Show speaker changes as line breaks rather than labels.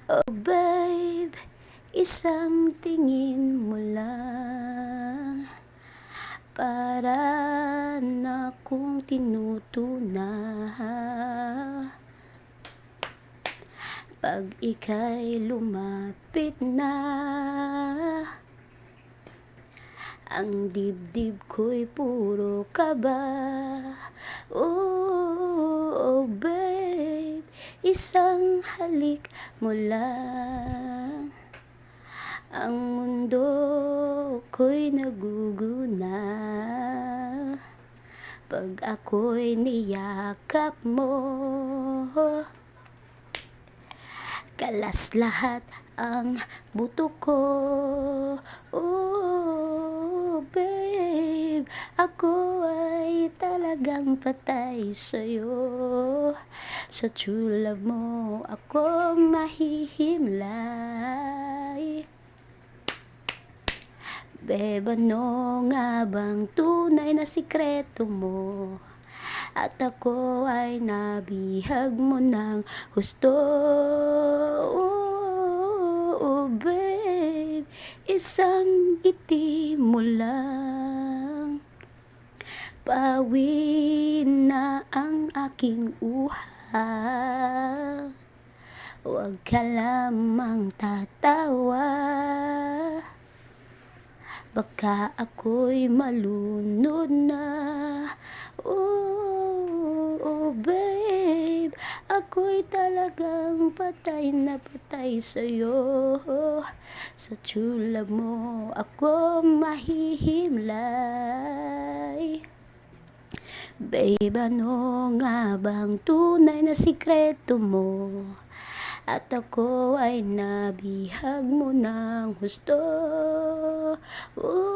Oh babe, isang tingin mo lang para na kung tinutuna. Pag ika'y lumapit na, ang dibdib ko'y puro kaba. Oh babe, isang halik mo lang, ang mundo ko'y naguguna. Pag ako'y niyakap mo, kalas lahat ang buto ko. Oh babe, ako ay talagang patay sa'yo. Sa true love mo ako mahihimlay. Babe, ano nga bang tunay na sikreto mo? At ako ay nabihag mo ng husto. Oh babe, isang ngiti mo lang, pawi na ang aking uha. Huwag ka lamang tatawa, baka ako'y malunod na. Oh babe, ako'y talagang patay na patay sa'yo. Sa true love mo ako mahihimlay. Babe, ano nga bang tunay na sikreto mo? At ako ay nabihag mo ng husto.